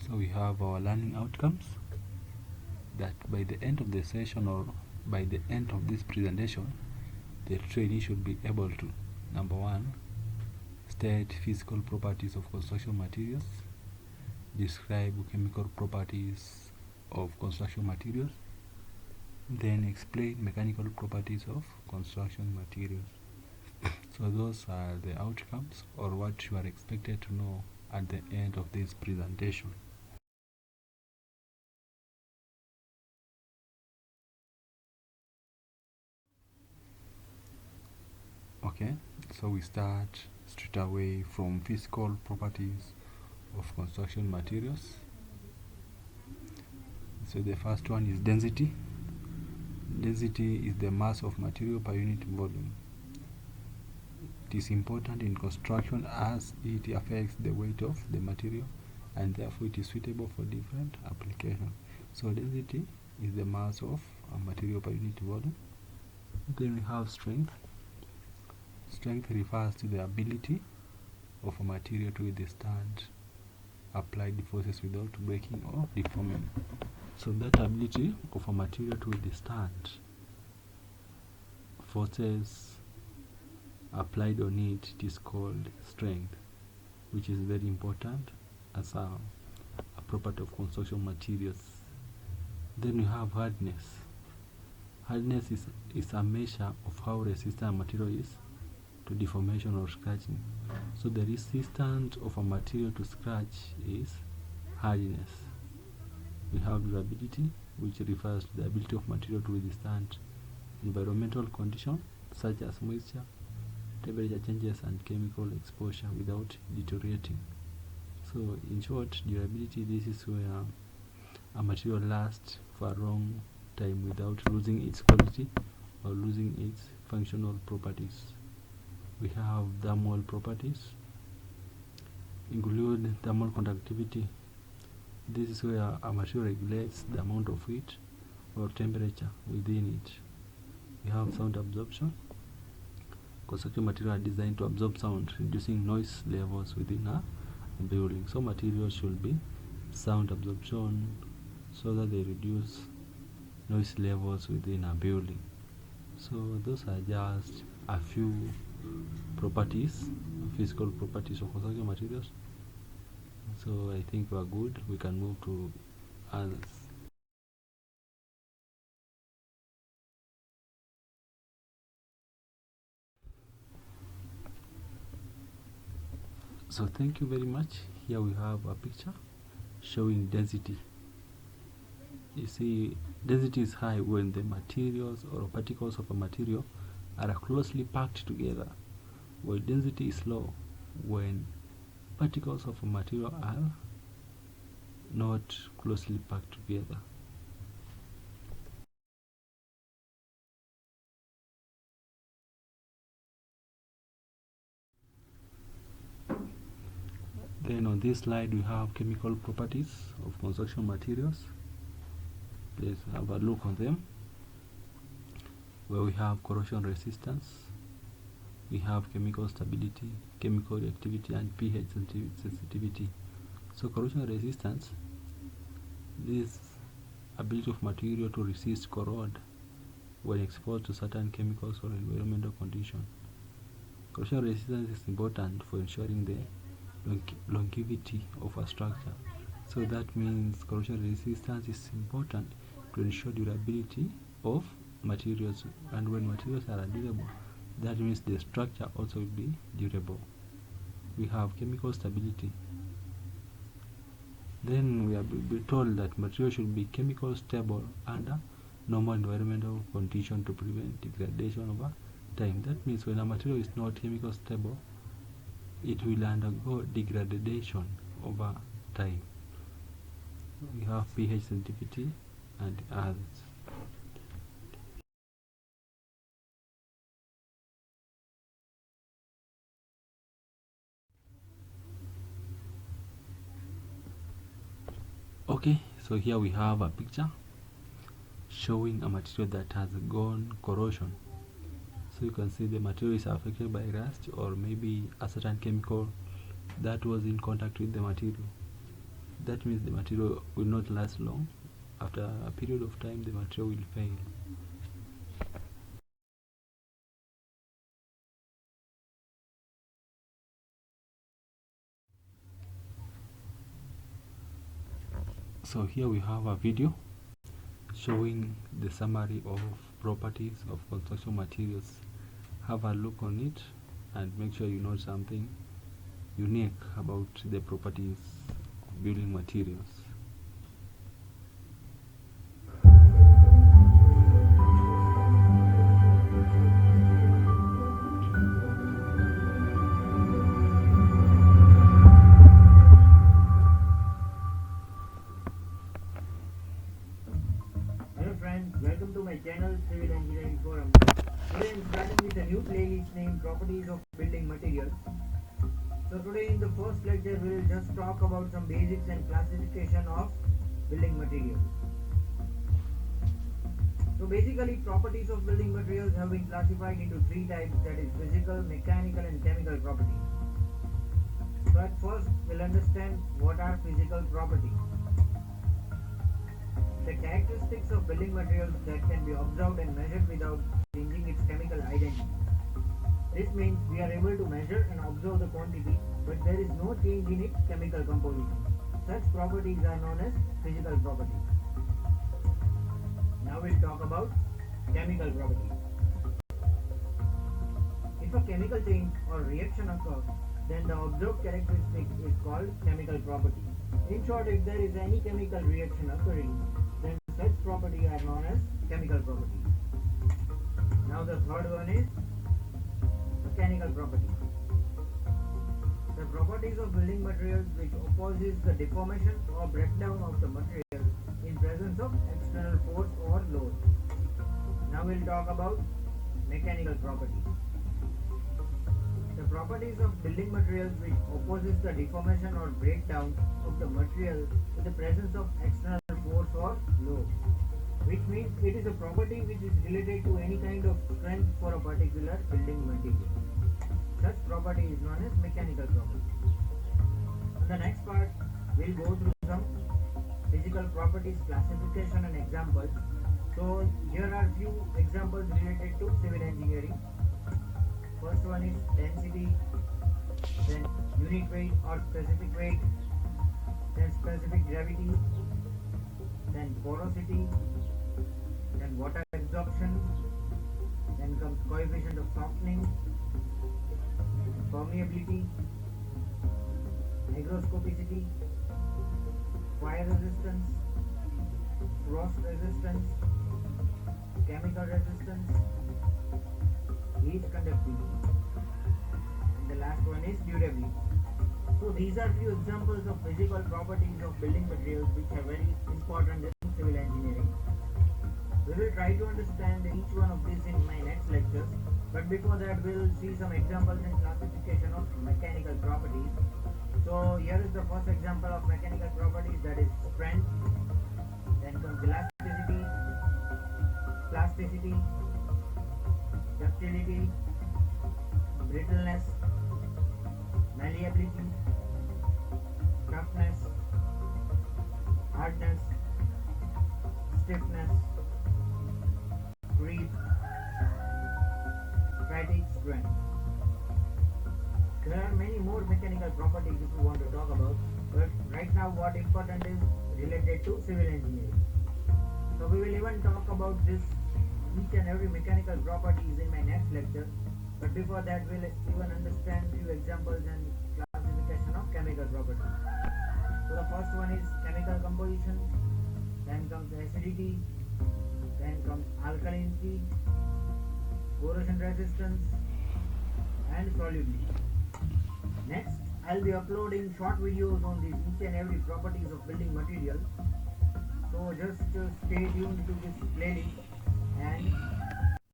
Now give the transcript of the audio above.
So we have our learning outcomes, that by the end of the session or by the end of this presentation, the trainee should be able to: number one, state physical properties of construction materials, describe chemical properties of construction materials, then explain mechanical properties of construction materials. So those are the outcomes, or what you are expected to know at the end of this presentation. Okay, so we start straight away from physical properties of construction materials. So the first one is density. Density is the mass of material per unit volume. It is important in construction as it affects the weight of the material, and therefore it is suitable for different applications. So density is the mass of a material per unit volume. Then we have strength. Strength refers to the ability of a material to withstand applied forces without breaking or deforming. So that ability of a material to withstand forces applied on it is called strength, which is very important as a property of construction materials. Then we have hardness. Hardness is a measure of how resistant a material is to deformation or scratching. So the resistance of a material to scratch is hardness. We have durability, which refers to the ability of material to withstand environmental conditions such as moisture, temperature changes, and chemical exposure without deteriorating. So in short, durability, this is where a material lasts for a long time without losing its quality or losing its functional properties. We have thermal properties, include thermal conductivity. This is where a material regulates the amount of heat or temperature within it. We have sound absorption. Construction materials are designed to absorb sound, reducing noise levels within a building. So materials should be sound absorption so that they reduce noise levels within a building. So those are just a few properties, physical properties of construction materials. So I think we are good. We can move to others. So thank you very much. Here we have a picture showing density. You see, density is high when the materials or particles of a material are closely packed together, while density is low when particles of a material are not closely packed together. Then on this slide we have chemical properties of construction materials. Let's have a look on them. Where we have corrosion resistance, we have chemical stability, chemical reactivity, and pH sensitivity. So corrosion resistance, this ability of material to resist corrode when exposed to certain chemicals or environmental conditions. Corrosion resistance is important for ensuring the longevity of a structure. So that means corrosion resistance is important to ensure durability of materials, and when materials are durable, that means the structure also will be durable. We have chemical stability. Then we are told that material should be chemical stable under normal environmental conditions to prevent degradation over time. That means when a material is not chemical stable, it will undergo degradation over time. We have pH sensitivity and others. Okay, so here we have a picture showing a material that has gone corrosion. So you can see the material is affected by rust or maybe a certain chemical that was in contact with the material. that means the material will not last long. After a period of time, the material will fail. So here we have a video showing the summary of properties of construction materials. Have a look on it and make sure you know something unique about the properties of building materials. Hello friends, welcome to my channel Civil Engineering Forum. Today I am starting with a new playlist named Properties of Building Materials. So today in the first lecture we will just talk about some basics and classification of building materials. So basically properties of building materials have been classified into three types, that is physical, mechanical and chemical properties. So at first we'll understand what are physical properties. The characteristics of building materials that can be observed and measured without changing its chemical identity. This means we are able to measure and observe the quantity, but there is no change in its chemical composition. Such properties are known as physical properties. Now we'll talk about chemical properties. If a chemical change or reaction occurs, then the observed characteristic is called chemical property. In short, if there is any chemical reaction occurring, then such properties are known as chemical properties. Now the third one is mechanical properties. The properties of building materials which opposes the deformation or breakdown of the material in presence of external force or load. Now we'll talk about mechanical properties. The properties of building materials which opposes the deformation or breakdown of the material in the presence of external force or load, which means it is a property which is related to any kind of strength for a particular building material. Such property is known as mechanical property. In the next part, we'll go through some physical properties classification and examples. So here are few examples related to civil engineering. First one is density, then unit weight or specific weight, then specific gravity, then porosity, then water absorption, then comes coefficient of softening, permeability, hygroscopicity, fire resistance, frost resistance, chemical resistance, heat conductivity, and the last one is durability. So these are few examples of physical properties of building materials which are very important in civil engineering. We will try to understand each one of these in my next lectures, but before that we will see some examples and classification of mechanical properties. So here is the first example of mechanical properties, that is strength, then comes elasticity, plasticity, ductility, brittleness, malleability, toughness, hardness, stiffness, creep, fatigue, strength. There are many more mechanical properties if you want to talk about, but right now what important is related to civil engineering. So we will even talk about this each and every mechanical properties in my next lecture, but before that we'll even understand few examples and classification of chemical properties. So the first one is chemical composition, then comes acidity, then comes alkalinity, corrosion resistance and solubility. Next, I'll be uploading short videos on these each and every properties of building materials. So just stay tuned to this playlist and